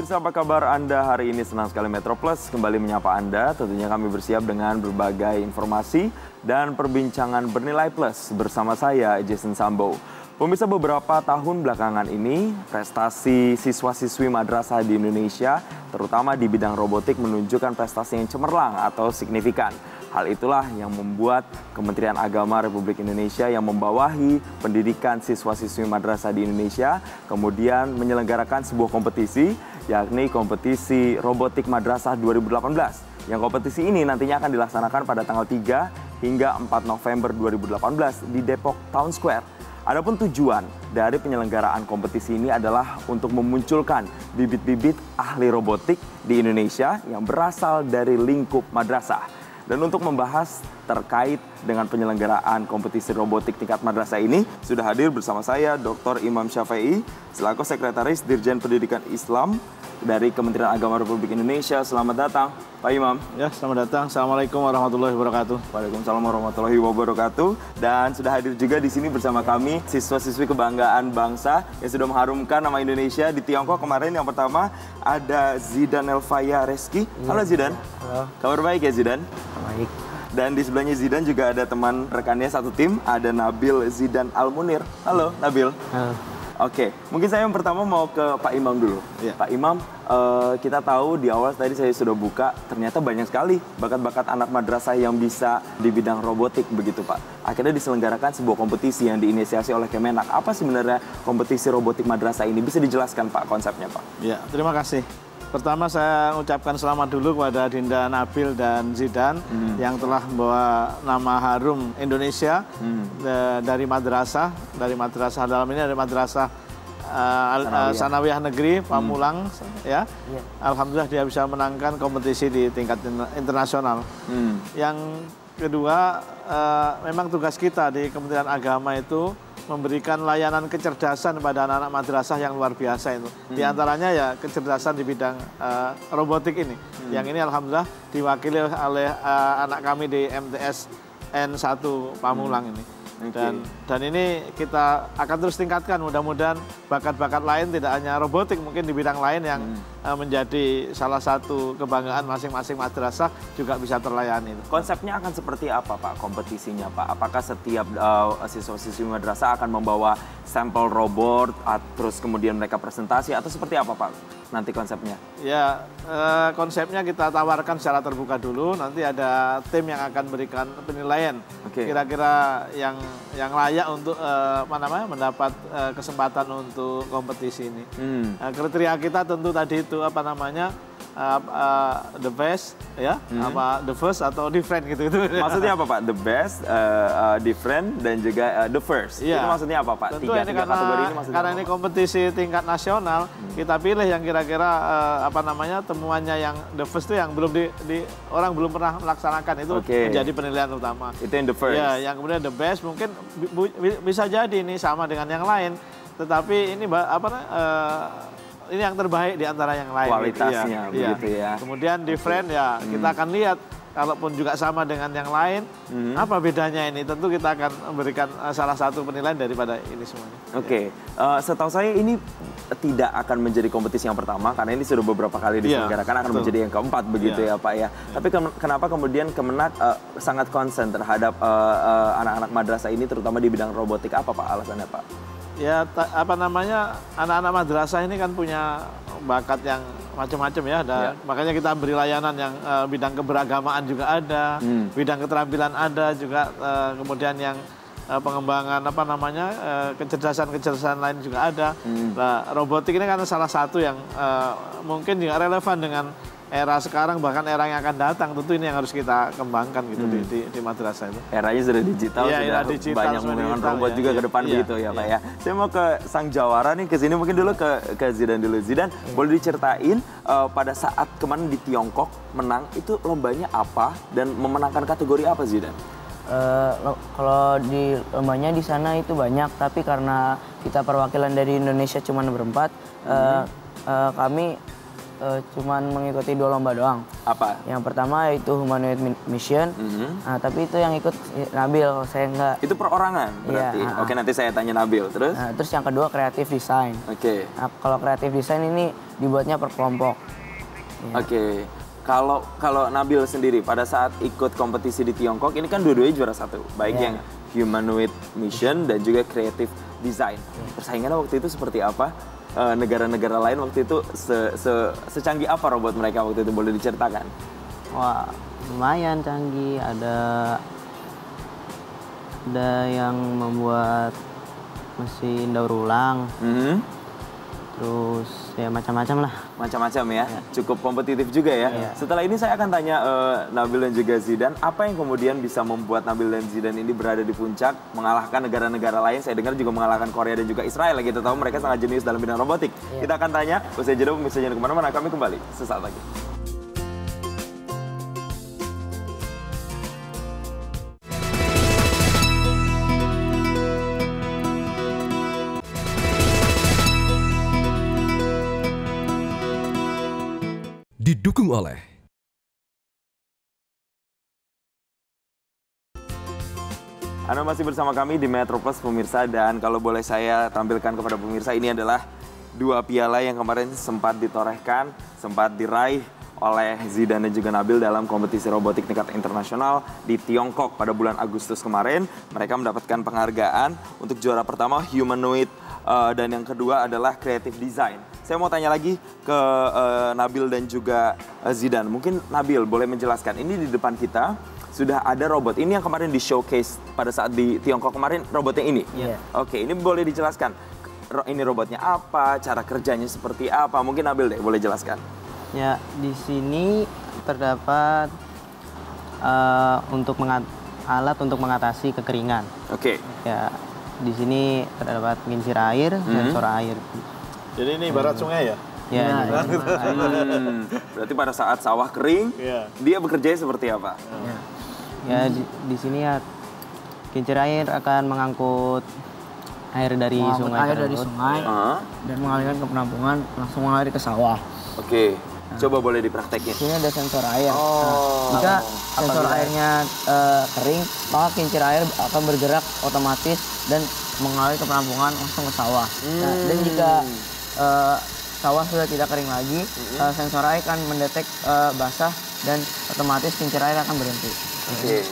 pemirsa, apa kabar Anda hari ini? Senang sekali Metro Plus kembali menyapa Anda. Tentunya kami bersiap dengan berbagai informasi dan perbincangan bernilai plus bersama saya, Jason Sambo. Pemirsa, beberapa tahun belakangan ini, prestasi siswa-siswi madrasah di Indonesia, terutama di bidang robotik, menunjukkan prestasi yang cemerlang atau signifikan. Hal itulah yang membuat Kementerian Agama Republik Indonesia yang membawahi pendidikan siswa-siswi madrasah di Indonesia kemudian menyelenggarakan sebuah kompetisi, yakni kompetisi robotik madrasah 2018. Yang kompetisi ini nantinya akan dilaksanakan pada tanggal 3 hingga 4 November 2018 di Depok Town Square. Adapun tujuan dari penyelenggaraan kompetisi ini adalah untuk memunculkan bibit-bibit ahli robotik di Indonesia yang berasal dari lingkup madrasah. Dan untuk membahas terkait dengan penyelenggaraan kompetisi robotik tingkat madrasah ini, sudah hadir bersama saya Dr. Imam Syafei, selaku Sekretaris Dirjen Pendidikan Islam dari Kementerian Agama Republik Indonesia. Selamat datang, Pak Imam. Ya, selamat datang. Assalamualaikum warahmatullahi wabarakatuh. Waalaikumsalam warahmatullahi wabarakatuh. Dan sudah hadir juga di sini bersama kami siswa-siswi kebanggaan bangsa yang sudah mengharumkan nama Indonesia di Tiongkok. Kemarin yang pertama ada Zidan Elfaya Reski. Halo Zidan. Halo. Kabar baik ya Zidan? Baik. Dan di sebelahnya Zidan juga ada teman rekannya satu tim, ada Nabil Zidan Almunir. Halo Nabil. Halo. Oke, mungkin saya yang pertama mau ke Pak Imam dulu. Ya. Pak Imam, kita tahu di awal tadi saya sudah buka, ternyata banyak sekali bakat-bakat anak madrasah yang bisa di bidang robotik begitu Pak. Akhirnya diselenggarakan sebuah kompetisi yang diinisiasi oleh Kemenak. Apa sebenarnya kompetisi robotik madrasah ini? Bisa dijelaskan Pak konsepnya Pak? Ya, terima kasih. Pertama saya ucapkan selamat dulu kepada Dinda Nabil dan Zidan yang telah membawa nama harum Indonesia dari madrasah dalam ini dari madrasah Sanawiyah Negeri Pamulang ya. Alhamdulillah dia bisa menangkan kompetisi di tingkat internasional. Yang kedua, memang tugas kita di Kementerian Agama itu memberikan layanan kecerdasan pada anak-anak madrasah yang luar biasa itu. Di antaranya ya kecerdasan di bidang robotik ini. Yang ini alhamdulillah diwakili oleh anak kami di MTS N1 Pamulang ini. Dan ini kita akan terus tingkatkan, mudah-mudahan bakat-bakat lain tidak hanya robotik, mungkin di bidang lain yang menjadi salah satu kebanggaan masing-masing madrasah juga bisa terlayani. Konsepnya akan seperti apa Pak kompetisinya Pak? Apakah setiap siswa-siswi madrasah akan membawa sampel robot, terus kemudian mereka presentasi atau seperti apa Pak nanti konsepnya? Ya, konsepnya kita tawarkan secara terbuka dulu, nanti ada tim yang akan berikan penilaian. Kira-kira yang layak untuk mendapat kesempatan untuk kompetisi ini. Kriteria kita tentu tadi itu the best ya, the first atau different gitu. Maksudnya apa Pak? The best, different dan juga the first. Ya. Itu maksudnya apa Pak? Tentu ini kategori ini maksudnya karena ini kompetisi tingkat nasional, kita pilih yang kira-kira temuannya yang the first itu yang belum orang belum pernah melaksanakan itu menjadi penilaian utama. Itu yang the first. Ya, yang kemudian the best mungkin bisa jadi ini sama dengan yang lain, tetapi ini ini yang terbaik di antara yang lain. Kualitasnya begitu ya. Kemudian different ya, kita akan lihat kalaupun juga sama dengan yang lain, apa bedanya ini? Tentu kita akan memberikan salah satu penilaian daripada ini semuanya. Setahu saya ini tidak akan menjadi kompetisi yang pertama karena ini sudah beberapa kali diselenggarakan, akan menjadi yang keempat begitu ya Pak ya. Tapi kenapa kemudian Kemenak sangat konsen terhadap anak-anak madrasah ini terutama di bidang robotik? Apa Pak alasannya Pak? Ya, anak-anak madrasah ini kan punya bakat yang macam-macam ya. Makanya kita beri layanan yang bidang keberagamaan juga ada, bidang keterampilan ada juga, kemudian yang pengembangan kecerdasan lain juga ada. Nah, robotik ini kan salah satu yang mungkin juga relevan dengan era sekarang, bahkan era yang akan datang. Tentu ini yang harus kita kembangkan gitu di madrasah itu. Eranya sudah digital, sudah digital, banyak menggunakan robot juga ke depan begitu ya Pak ya. Saya mau ke sang jawara nih, ke sini mungkin dulu ke Zidan dulu. Zidan, boleh diceritain pada saat kemarin di Tiongkok menang itu lombanya apa dan memenangkan kategori apa Zidan? Kalau di lombanya di sana itu banyak, tapi karena kita perwakilan dari Indonesia cuma berempat, kami cuman mengikuti 2 lomba doang. Apa? Yang pertama yaitu humanoid mission. Nah, tapi itu yang ikut Nabil, kalau saya enggak. Itu perorangan berarti? Iya, Oke, nanti saya tanya Nabil. Terus? Nah, terus yang kedua creative design. Oke. Nah, kalau creative design ini dibuatnya per kelompok. Oke. Kalau Nabil sendiri pada saat ikut kompetisi di Tiongkok ini kan dua-duanya juara 1, baik yang humanoid mission dan juga creative design. Persaingannya waktu itu seperti apa? Negara-negara lain waktu itu secanggih apa robot mereka waktu itu, boleh diceritakan? Wah, lumayan canggih. Ada yang membuat mesin daur ulang. Terus ya macam-macam lah. Macam-macam ya, cukup kompetitif juga ya. Setelah ini saya akan tanya Nabil dan juga Zidan, apa yang kemudian bisa membuat Nabil dan Zidan ini berada di puncak, mengalahkan negara-negara lain. Saya dengar juga mengalahkan Korea dan juga Israel. Kita tahu mereka sangat jenius dalam bidang robotik. Kita akan tanya, usai jeda pemirsa jangan kemana-mana, kami kembali sesaat lagi. Didukung oleh Anda masih bersama kami di Metro Plus pemirsa, dan kalau boleh saya tampilkan kepada pemirsa, ini adalah 2 piala yang kemarin sempat ditorehkan, sempat diraih oleh Zidan dan juga Nabil dalam kompetisi robotik tingkat internasional di Tiongkok pada bulan Agustus kemarin. Mereka mendapatkan penghargaan untuk juara pertama humanoid dan yang kedua adalah creative design. Saya mau tanya lagi ke Nabil dan juga Zidan. Mungkin Nabil boleh menjelaskan, ini di depan kita sudah ada robot. Ini yang kemarin di showcase pada saat di Tiongkok kemarin, robotnya ini? Iya. Oke, ini boleh dijelaskan. Ini robotnya apa, cara kerjanya seperti apa? Mungkin Nabil deh, boleh jelaskan. Ya, di sini terdapat alat untuk mengatasi kekeringan. Oke. Ya, di sini terdapat kincir air, sensor air. Jadi ini ibarat sungai ya? Ya, Berarti pada saat sawah kering, dia bekerja seperti apa? ya di sini ya kincir air akan mengangkut air dari sungai air dari tersebut. sungai dan mengalirkan ke penampungan, langsung mengalir ke sawah. Oke. Coba boleh dipraktekin. Di sini ada sensor air. Oh. Jika sensor airnya kering, maka kincir air akan bergerak otomatis dan mengalir ke penampungan langsung ke sawah. Nah, dan jika sawah sudah tidak kering lagi, sensor air akan mendetek basah dan otomatis kincir air akan berhenti. Oke.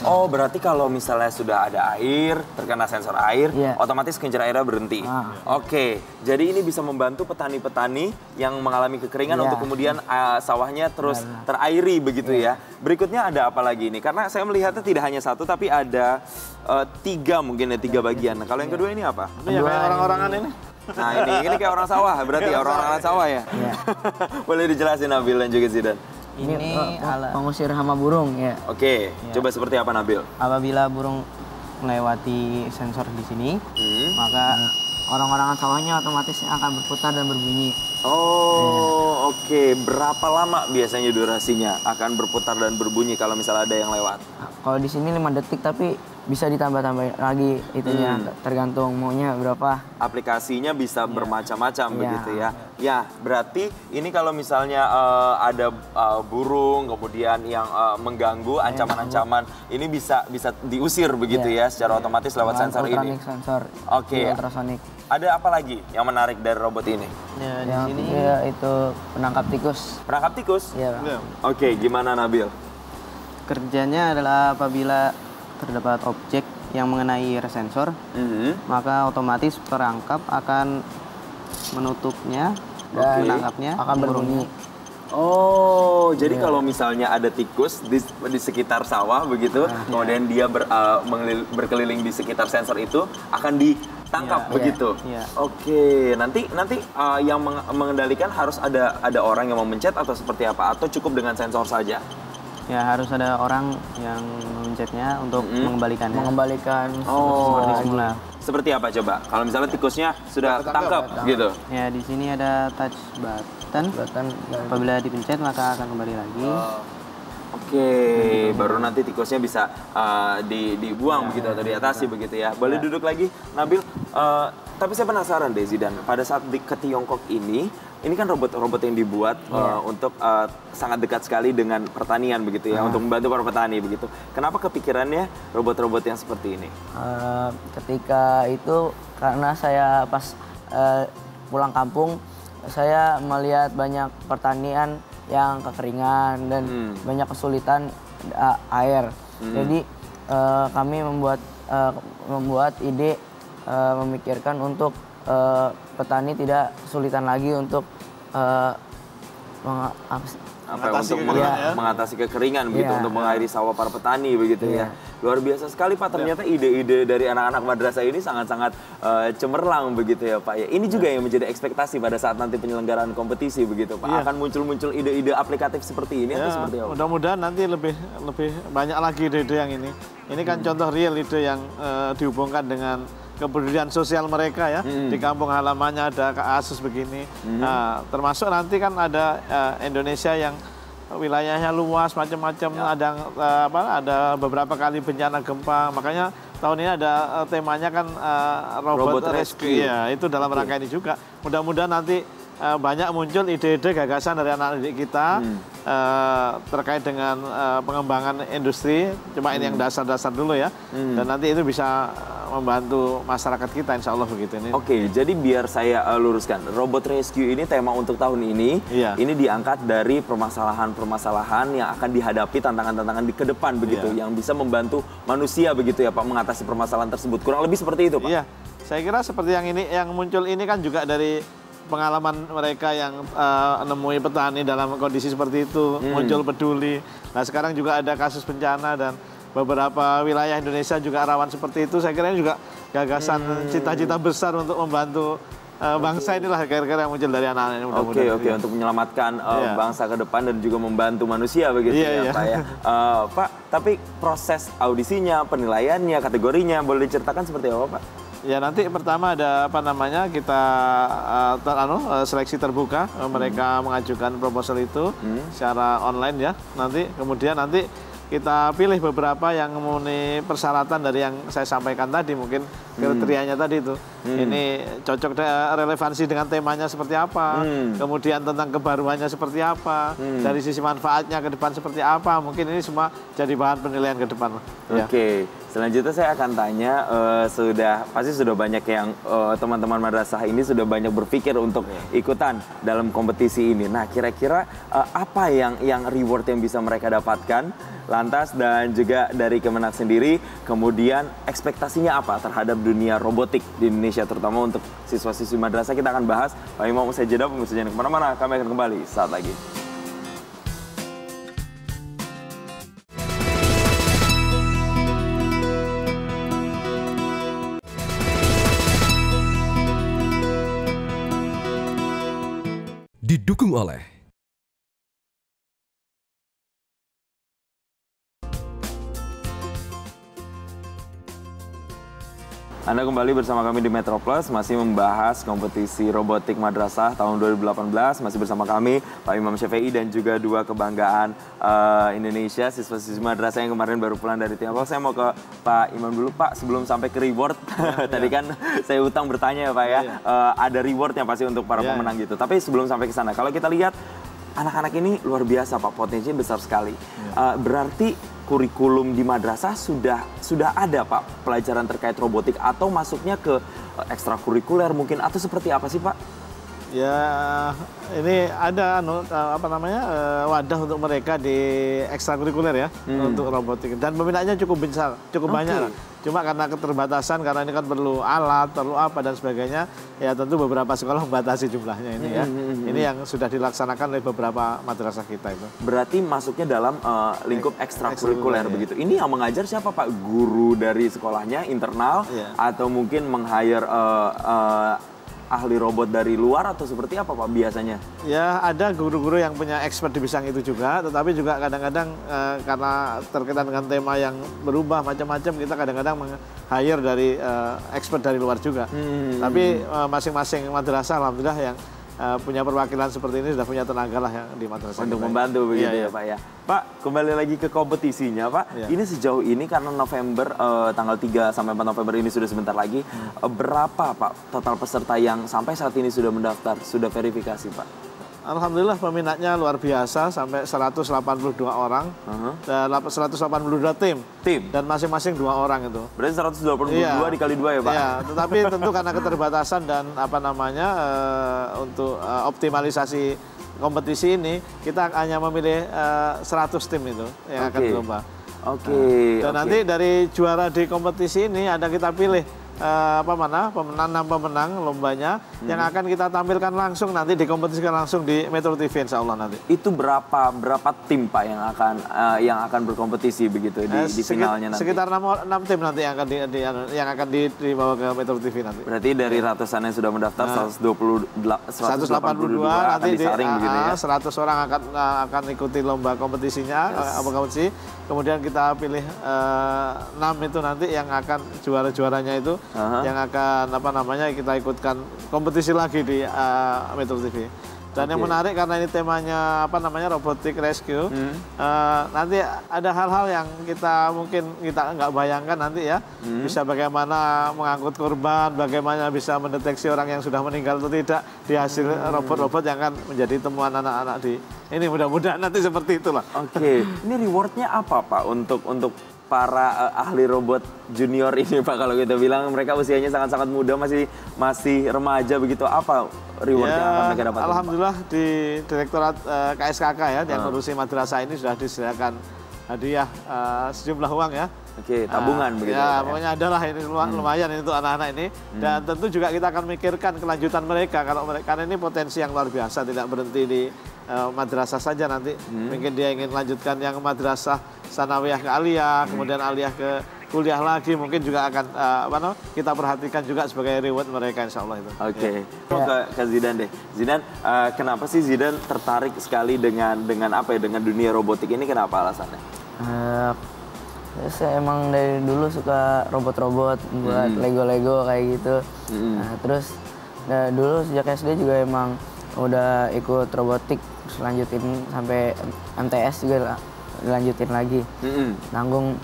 Oh, berarti kalau misalnya sudah ada air, terkena sensor air, otomatis kincir airnya berhenti. Oke, jadi ini bisa membantu petani-petani yang mengalami kekeringan untuk kemudian sawahnya terus terairi begitu ya. Berikutnya ada apa lagi ini? Karena saya melihatnya tidak hanya satu, tapi ada 3 mungkin ya, 3 bagian. Nah, kalau yang kedua ini apa? Ini ya kayak orang-orangan ini. Nah, ini kayak orang sawah, berarti ya orang-orang sawah ya? Boleh dijelasin Nabil dan juga Zidan? Ini alat pengusir hama burung ya. Oke, coba seperti apa Nabil? apabila burung melewati sensor di sini, maka Orang-orangan sawahnya otomatis akan berputar dan berbunyi. Oh, oke. Berapa lama biasanya durasinya akan berputar dan berbunyi kalau misalnya ada yang lewat? Nah, kalau di sini 5 detik, tapi bisa ditambah-tambah lagi itunya, tergantung maunya berapa. Aplikasinya bisa bermacam-macam begitu ya. Ya, berarti ini kalau misalnya ada burung kemudian yang mengganggu ancaman-ancaman, ini bisa diusir begitu ya secara otomatis lewat sensor ini. Ultrasonic sensor. Oke. Ultrasonic. Ada apa lagi yang menarik dari robot ini? ya, di Yang sini ketiga itu penangkap tikus. Perangkap tikus? Iya. Oke, gimana Nabil? kerjanya adalah apabila terdapat objek yang mengenai sensor, maka otomatis perangkap akan menutupnya dan menangkapnya Akan berbunyi. Oh, jadi kalau misalnya ada tikus di sekitar sawah begitu, kemudian dia berkeliling di sekitar sensor itu, akan ditangkap begitu. Iya. Oke, nanti yang mengendalikan harus ada orang yang memencet atau seperti apa? Atau cukup dengan sensor saja? Ya harus ada orang yang memencetnya untuk mengembalikannya. Mengembalikan Seperti semula. Seperti apa coba? Kalau misalnya tikusnya sudah tangkap gitu. Ya di sini ada touch button. Apabila dipencet maka akan kembali lagi. Oke, baru nanti tikusnya bisa dibuang begitu atau diatasi begitu ya. Boleh duduk lagi, Nabil. Tapi saya penasaran deh Zidan, pada saat ke Tiongkok ini ini kan robot-robot yang dibuat untuk sangat dekat sekali dengan pertanian begitu ya, untuk membantu para petani begitu. Kenapa kepikirannya robot-robot yang seperti ini? Ketika itu karena saya pas pulang kampung, saya melihat banyak pertanian yang kekeringan dan banyak kesulitan air. Jadi kami membuat ide memikirkan untuk petani tidak kesulitan lagi untuk mengatasi kekeringan begitu, untuk mengairi sawah para petani begitu ya. Luar biasa sekali Pak, ternyata ide-ide dari anak-anak madrasah ini sangat-sangat cemerlang begitu ya Pak ya. Ini juga yang menjadi ekspektasi pada saat nanti penyelenggaraan kompetisi begitu Pak. Akan muncul-muncul ide-ide aplikatif seperti ini atau seperti apa? Mudah-mudahan nanti lebih banyak lagi ide-ide yang ini. Ini kan contoh real ide yang dihubungkan dengan kepedulian sosial mereka ya. Di kampung halamannya ada kasus begini. Nah, termasuk nanti kan ada Indonesia yang wilayahnya luas macam-macam, ada beberapa kali bencana gempa. Makanya tahun ini ada temanya kan robot rescue. Ya, itu dalam rangka ini juga. Mudah-mudahan nanti banyak muncul ide-ide gagasan dari anak-anak didik kita terkait dengan pengembangan industri. Cuma ini yang dasar-dasar dulu ya. Dan nanti itu bisa membantu masyarakat kita, insya Allah begitu. Oke, jadi biar saya luruskan, robot rescue ini tema untuk tahun ini, ini diangkat dari permasalahan-permasalahan yang akan dihadapi, tantangan-tantangan di ke depan begitu, yang bisa membantu manusia begitu ya Pak, mengatasi permasalahan tersebut. Kurang lebih seperti itu Pak? Iya, saya kira seperti yang ini, yang muncul ini kan juga dari pengalaman mereka yang nemui petani dalam kondisi seperti itu, muncul peduli. Nah sekarang juga ada kasus bencana dan beberapa wilayah Indonesia juga rawan seperti itu. Saya kira ini juga gagasan cita-cita besar untuk membantu bangsa, inilah kira-kira yang muncul dari anak-anak ini. Oke, untuk menyelamatkan bangsa ke depan dan juga membantu manusia begitu ya Pak ya. Pak, tapi proses audisinya, penilaiannya, kategorinya boleh diceritakan seperti apa Pak? Ya nanti pertama ada kita seleksi terbuka, mereka mengajukan proposal itu secara online ya. Kemudian kita pilih beberapa yang memenuhi persyaratan dari yang saya sampaikan tadi, mungkin kriterianya tadi itu. Ini cocok relevansi dengan temanya seperti apa, kemudian tentang kebaruannya seperti apa, dari sisi manfaatnya ke depan seperti apa. Mungkin ini semua jadi bahan penilaian ke depan. Oke. Selanjutnya saya akan tanya, pasti sudah banyak yang teman-teman madrasah ini sudah banyak berpikir untuk ikutan dalam kompetisi ini. Nah, kira-kira apa yang reward yang bisa mereka dapatkan? Lantas dan juga dari Kemenak sendiri, kemudian ekspektasinya apa terhadap dunia robotik di Indonesia, terutama untuk siswa-siswi madrasah. Kita akan bahas. Pak Imam, usai jeda, pemirsa jangan kemana-mana, kami akan kembali saat lagi. Didukung oleh Anda kembali bersama kami di Metro Plus, masih membahas kompetisi robotik madrasah tahun 2018. Masih bersama kami, Pak Imam Syafi'i dan juga dua kebanggaan Indonesia, siswa-siswi madrasah yang kemarin baru pulang dari Tiongkok. Saya mau ke Pak Imam dulu, Pak, sebelum sampai ke reward. Tadi kan saya utang bertanya ya Pak ya, ada rewardnya pasti untuk para pemenang gitu. Tapi sebelum sampai ke sana, kalau kita lihat anak-anak ini luar biasa Pak, potensinya besar sekali. Berarti kurikulum di madrasah sudah ada Pak pelajaran terkait robotik, atau masuknya ke ekstrakurikuler mungkin, atau seperti apa sih Pak? Ya ini ada wadah untuk mereka di ekstrakurikuler ya, untuk robotik, dan peminatnya cukup besar, cukup banyak. Cuma karena keterbatasan, karena ini kan perlu alat, perlu apa dan sebagainya, ya tentu beberapa sekolah membatasi jumlahnya ini ya. Ini yang sudah dilaksanakan oleh beberapa madrasah kita itu. Berarti masuknya dalam lingkup ekstrakurikuler begitu. Ini yang mengajar siapa Pak? Guru dari sekolahnya, internal, atau mungkin meng-hire ahli robot dari luar, atau seperti apa Pak biasanya? Ya ada guru-guru yang punya expert di bidang itu juga, tetapi juga kadang-kadang karena terkaitan dengan tema yang berubah macam-macam, kita kadang-kadang meng-hire dari expert dari luar juga. Tapi masing-masing madrasah alhamdulillah yang punya perwakilan seperti ini, sudah punya tenaga lah yang di madrasah Untuk kita. membantu begitu Iya, ya Pak ya. Pak, kembali lagi ke kompetisinya Pak. Iya. Ini sejauh ini karena November, tanggal 3 sampai 4 November ini sudah sebentar lagi. Berapa Pak total peserta yang sampai saat ini sudah mendaftar, sudah verifikasi Pak? Alhamdulillah peminatnya luar biasa, sampai 182 orang, dan 182 tim. Dan masing-masing 2 orang itu. Berarti 182 Iya. dikali 2 ya Pak? Iya, tetapi tentu karena keterbatasan dan untuk optimalisasi kompetisi ini, kita hanya memilih 100 tim itu yang akan berlomba. Oke. Dan nanti dari juara di kompetisi ini ada kita pilih pemenang lombanya yang akan kita tampilkan langsung nanti dikompetisikan langsung di Metro TV insya Allah nanti. Itu berapa tim Pak yang akan berkompetisi begitu di finalnya nanti? Sekitar 6 tim nanti yang akan dibawa ke Metro TV nanti. Berarti dari ratusan yang sudah mendaftar 182 nanti disaring begitu ya. 100 orang akan ikuti lomba kompetisinya, kompetisi. Kemudian kita pilih 6 itu nanti yang akan juara-juaranya itu yang akan kita ikutkan kompetisi lagi di Metro TV. Dan yang menarik karena ini temanya robotic rescue, nanti ada hal-hal yang mungkin kita nggak bayangkan nanti ya, bisa bagaimana mengangkut korban, bagaimana bisa mendeteksi orang yang sudah meninggal atau tidak di hasil robot-robot yang akan menjadi temuan anak-anak di ini, mudah-mudahan nanti seperti itulah. Oke, ini rewardnya apa Pak untuk para ahli robot junior ini Pak, kalau kita bilang mereka usianya sangat-sangat muda, masih remaja begitu, apa reward yang akan mereka dapatkan? Alhamdulillah di Direktorat KSKK ya yang ngurusi madrasah ini sudah disediakan hadiah sejumlah uang ya. Oke, tabungan begitu. Ya, pokoknya adalah ini lumayan ini untuk anak-anak ini. Dan tentu juga kita akan memikirkan kelanjutan mereka karena ini potensi yang luar biasa, tidak berhenti di madrasah saja nanti. Mungkin dia ingin lanjutkan yang madrasah sanawiyah ke aliyah, kemudian aliyah ke kuliah lagi, mungkin juga akan kita perhatikan juga sebagai reward mereka insya Allah itu. Oke. Ke Zidan deh. Zidan, kenapa sih Zidan tertarik sekali dengan dunia robotik ini? Kenapa alasannya? Saya emang dari dulu suka robot-robot, buat Lego-Lego kayak gitu. Nah, terus dulu sejak SD juga emang udah ikut robotik, terus lanjutin sampai MTS juga lanjutin lagi. Nanggung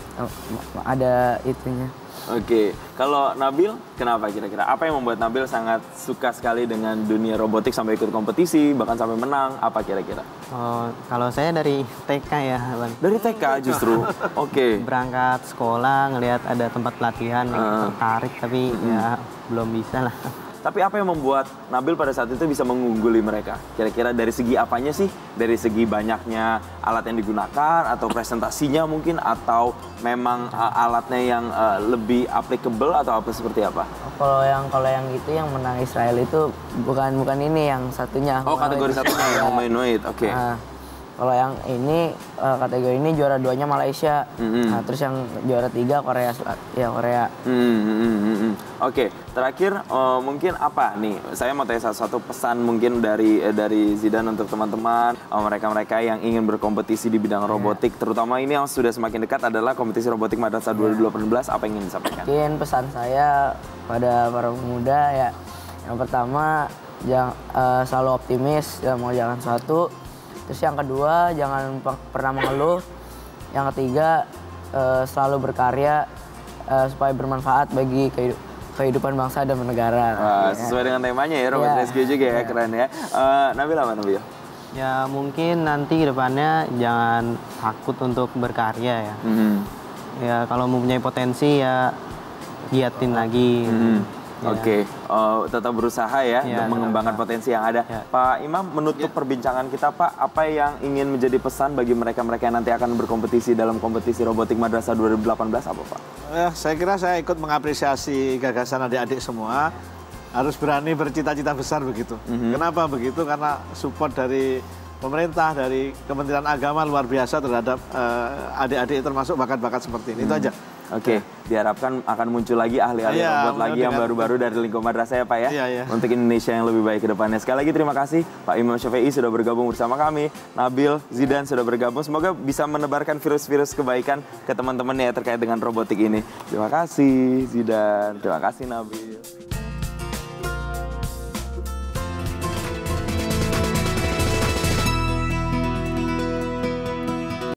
ada itunya. Oke, kalau Nabil kenapa kira-kira? Apa yang membuat Nabil sangat suka sekali dengan dunia robotik sampai ikut kompetisi, bahkan sampai menang? Apa kira-kira? Oh, kalau saya dari TK ya, Bang. Dari TK justru? Oke. Berangkat sekolah, ngelihat ada tempat pelatihan, tertarik, tapi ya belum bisa lah. Tapi apa yang membuat Nabil pada saat itu bisa mengungguli mereka? Kira-kira dari segi apanya sih? Dari segi banyaknya alat yang digunakan, atau presentasinya mungkin, atau memang alatnya yang lebih applicable, atau apa seperti apa? Kalau yang itu yang menang Israel itu bukan ini yang satunya. Oh, kategori satunya yang humanoid. Oke. Kalau yang ini kategori ini juara 2-nya Malaysia. Nah, terus yang juara 3 Korea. Oke, terakhir mungkin apa nih? Saya mau tanya satu pesan mungkin dari Zidan untuk teman-teman, mereka-mereka yang ingin berkompetisi di bidang robotik, terutama ini yang sudah semakin dekat adalah kompetisi robotik Madrasah 2018. Apa yang ingin disampaikan? Mungkin pesan saya pada para pemuda ya, yang pertama selalu optimis, jangan suatu. Terus yang kedua, jangan pernah mengeluh. Yang ketiga, selalu berkarya supaya bermanfaat bagi kehidupan bangsa dan negara. Sesuai dengan temanya ya, Robot Rescue juga ya, keren ya. Nabil apa Nabil? Ya mungkin nanti ke depannya jangan takut untuk berkarya ya. Ya kalau mempunyai potensi ya giatin lagi. Oke, tetap berusaha ya untuk mengembangkan potensi yang ada. Pak Imam, menutup perbincangan kita Pak, apa yang ingin menjadi pesan bagi mereka-mereka yang nanti akan berkompetisi dalam kompetisi robotik Madrasah 2018 apa Pak? Saya kira saya ikut mengapresiasi gagasan adik-adik semua, harus berani bercita-cita besar begitu. Kenapa begitu? Karena support dari pemerintah, dari Kementerian Agama luar biasa terhadap adik-adik termasuk bakat-bakat seperti ini. Itu aja. Oke, diharapkan akan muncul lagi ahli-ahli robot lagi yang baru-baru dari lingkup madrasah ya Pak ya, untuk Indonesia yang lebih baik ke depannya. Sekali lagi terima kasih Pak Imam Syafi'i sudah bergabung bersama kami, Nabil, Zidan sudah bergabung. Semoga bisa menebarkan virus-virus kebaikan ke teman-teman ya terkait dengan robotik ini. Terima kasih Zidan, terima kasih Nabil.